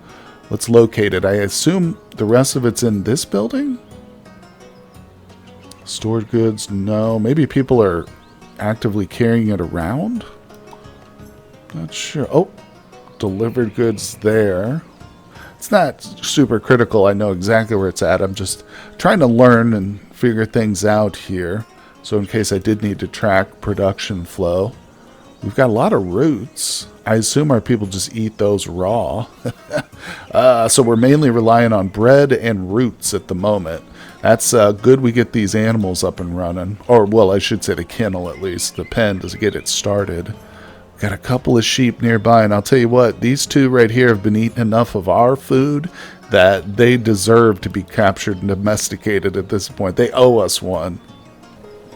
Let's locate it. I assume the rest of it's in this building? Stored goods, no. Maybe people are actively carrying it around? Not sure. Oh, delivered goods there. It's not super critical. I know exactly where it's at. I'm just trying to learn and figure things out here. So in case I did need to track production flow. We've got a lot of roots. I assume our people just eat those raw. So we're mainly relying on bread and roots at the moment. That's good we get these animals up and running. Or, well, I should say the kennel at least. The pen to get it started. Got a couple of sheep nearby, and I'll tell you what, these two right here have been eating enough of our food that they deserve to be captured and domesticated at this point. They owe us one.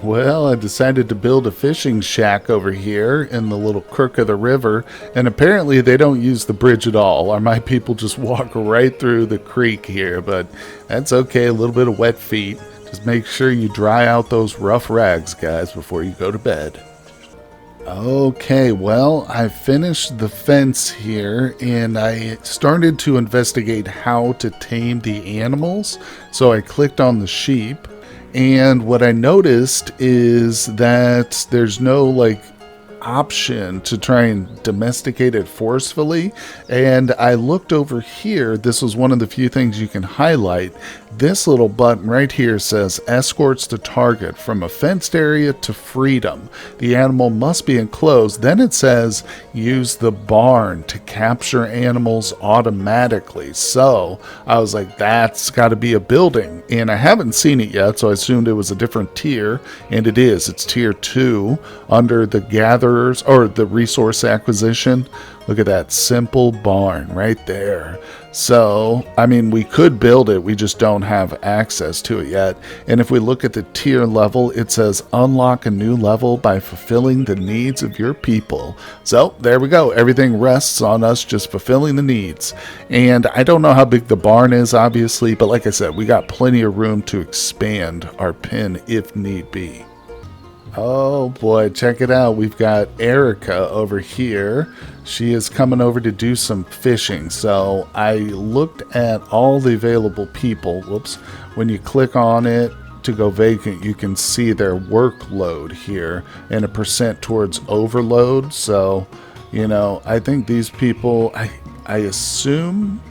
Well, I decided to build a fishing shack over here in the little crook of the river, and apparently they don't use the bridge at all, or my people just walk right through the creek here, but that's okay, a little bit of wet feet. Just make sure you dry out those rough rags, guys, before you go to bed. Okay, well, I finished the fence here, and I started to investigate how to tame the animals. So I clicked on the sheep, and what I noticed is that there's no, like, option to try and domesticate it forcefully. And I looked over here. This was one of the few things you can highlight. This little button right here says escorts to target from a fenced area to freedom. The animal must be enclosed. Then it says use the barn to capture animals automatically. So I was like, that's got to be a building, and I haven't seen it yet, so I assumed it was a different tier, and it is. It's tier 2 under the gatherers or the resource acquisition. Look at that simple barn right there. So, I mean, we could build it, we just don't have access to it yet. And if we look at the tier level, it says unlock a new level by fulfilling the needs of your people. So, there we go. Everything rests on us just fulfilling the needs. And I don't know how big the barn is, obviously, but like I said, we got plenty of room to expand our pen if need be. Oh boy, check it out. We've got Erica over here. She is coming over to do some fishing. So I looked at all the available people. Whoops. When you click on it to go vacant, you can see their workload here and a percent towards overload. So, you know, I think these people, I assume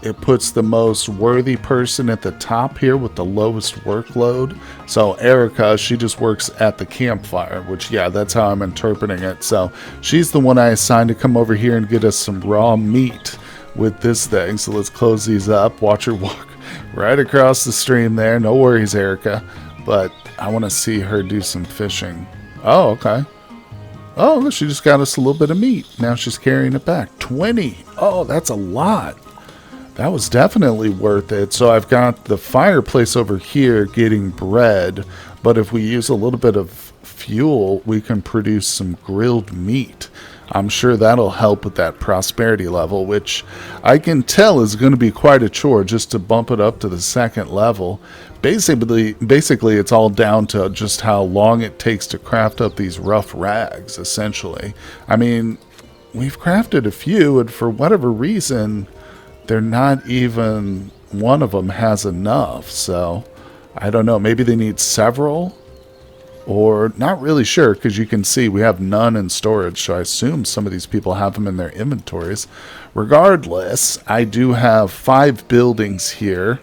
it puts the most worthy person at the top here with the lowest workload. So Erica, she just works at the campfire, which, yeah, that's how I'm interpreting it. So she's the one I assigned to come over here and get us some raw meat with this thing. So let's close these up. Watch her walk right across the stream there. No worries, Erica. But I want to see her do some fishing. Oh, okay. Oh, she just got us a little bit of meat. Now she's carrying it back. 20. Oh, that's a lot. That was definitely worth it. So I've got the fireplace over here getting bread, but if we use a little bit of fuel, we can produce some grilled meat. I'm sure that'll help with that prosperity level, which I can tell is going to be quite a chore just to bump it up to the second level. Basically, it's all down to just how long it takes to craft up these rough rags, essentially. I mean, we've crafted a few, and for whatever reason, they're not even one of them has enough. So I don't know, maybe they need several, or not really sure, because you can see we have none in storage, so I assume some of these people have them in their inventories. Regardless, I do have 5 buildings here,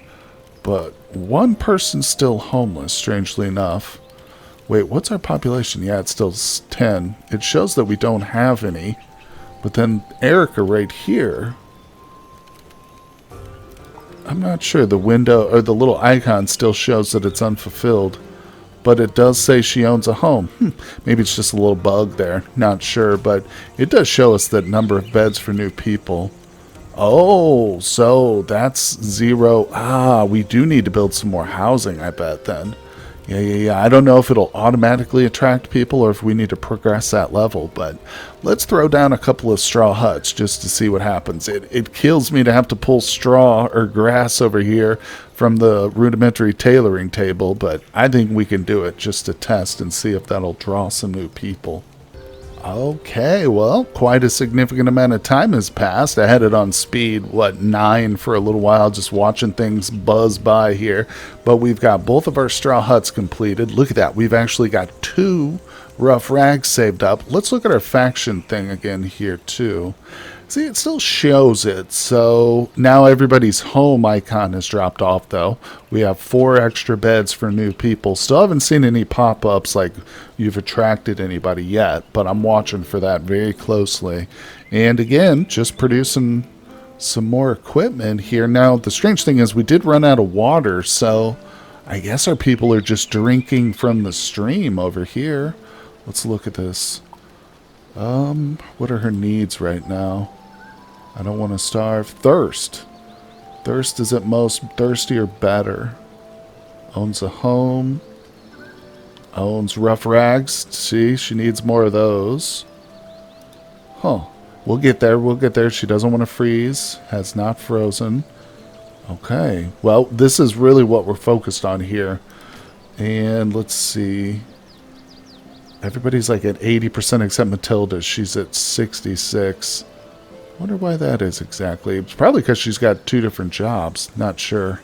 but one person's still homeless, strangely enough. Wait, what's our population? Yeah, it's still 10. It shows that we don't have any, but then Erica right here, I'm not sure. The window or the little icon still shows that it's unfulfilled, but it does say she owns a home. Maybe it's just a little bug there. Not sure, but it does show us that number of beds for new people. Oh, so that's 0. Ah, we do need to build some more housing, I bet then. Yeah. I don't know if it'll automatically attract people or if we need to progress that level, but let's throw down a couple of straw huts just to see what happens. It kills me to have to pull straw or grass over here from the rudimentary tailoring table, but I think we can do it just to test and see if that'll draw some new people. Okay, well, quite a significant amount of time has passed. I had it on speed, 9 for a little while, just watching things buzz by here. But we've got both of our straw huts completed. Look at that. We've actually got 2 rough rags saved up. Let's look at our faction thing again here, too. See, it still shows it. So now everybody's home icon has dropped off, though. We have 4 extra beds for new people. Still haven't seen any pop-ups like you've attracted anybody yet, but I'm watching for that very closely. And again, just producing some more equipment here. Now, the strange thing is we did run out of water, so I guess our people are just drinking from the stream over here. Let's look at this. What are her needs right now? I don't want to starve. Thirst. Thirst is at most thirsty or better. Owns a home. Owns rough rags. See, she needs more of those. Huh. We'll get there. We'll get there. She doesn't want to freeze. Has not frozen. Okay. Well, this is really what we're focused on here. And let's see. Everybody's like at 80% except Matilda. She's at 66. Wonder why that is exactly. It's probably because she's got 2 different jobs. Not sure.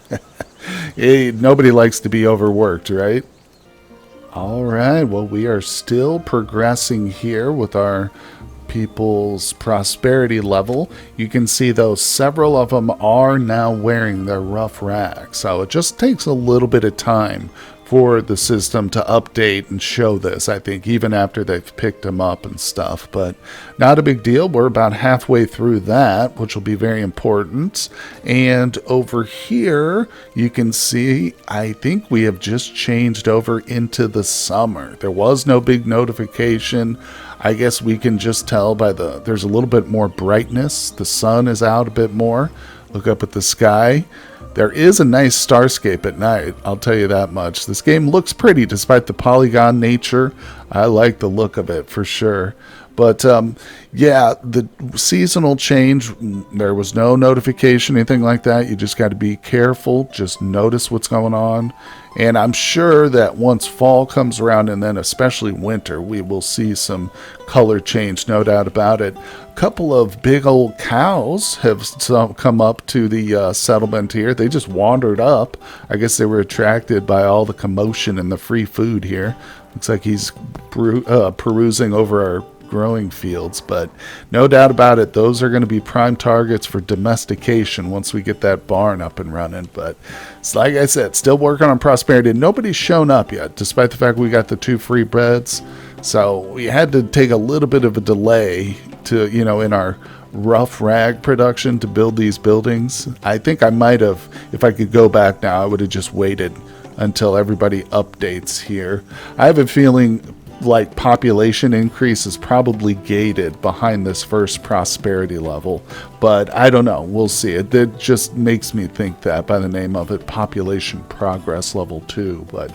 Hey, nobody likes to be overworked, right? All right. Well, we are still progressing here with our people's prosperity level. You can see, though, several of them are now wearing their rough rags. So it just takes a little bit of time for the system to update and show this, I think, even after they've picked them up and stuff. But not a big deal. We're about halfway through that, which will be very important. And over here, you can see, I think we have just changed over into the summer. There was no big notification. I guess we can just tell by there's a little bit more brightness. The sun is out a bit more. Look up at the sky. There is a nice starscape at night, I'll tell you that much. This game looks pretty despite the polygon nature. I like the look of it for sure. But yeah, the seasonal change, there was no notification, anything like that. You just got to be careful, just notice what's going on. And I'm sure that once fall comes around, and then especially winter, we will see some color change, no doubt about it. A couple of big old cows have come up to the settlement here. They just wandered up. I guess they were attracted by all the commotion and the free food here. Looks like he's perusing over our growing fields, but no doubt about it, those are going to be prime targets for domestication once we get that barn up and running. But it's like I said, still working on prosperity. Nobody's shown up yet, despite the fact we got the 2 free breads. So we had to take a little bit of a delay to, in our rough rag production to build these buildings. I think I might have, if I could go back now, I would have just waited until everybody updates here. I have a feeling like population increase is probably gated behind this first prosperity level, but I don't know. We'll see. It just makes me think that by the name of it, population progress level 2. But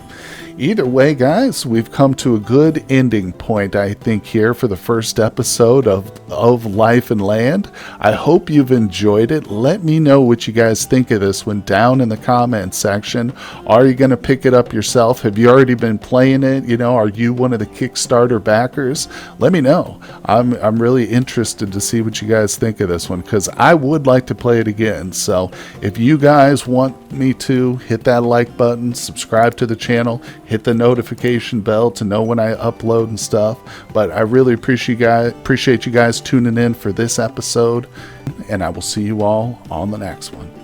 either way, guys, we've come to a good ending point, I think, here for the first episode of Life and Land. I hope you've enjoyed it. Let me know what you guys think of this one down in the comment section. Are you going to pick it up yourself? Have you already been playing it? Are you one of the Kickstarter backers? Let me know. I'm really interested to see what you guys think of this one, because I would like to play it again. So if you guys want me to, hit that like button, subscribe to the channel, hit the notification bell to know when I upload and stuff. But I really appreciate you guys tuning in for this episode, and I will see you all on the next one.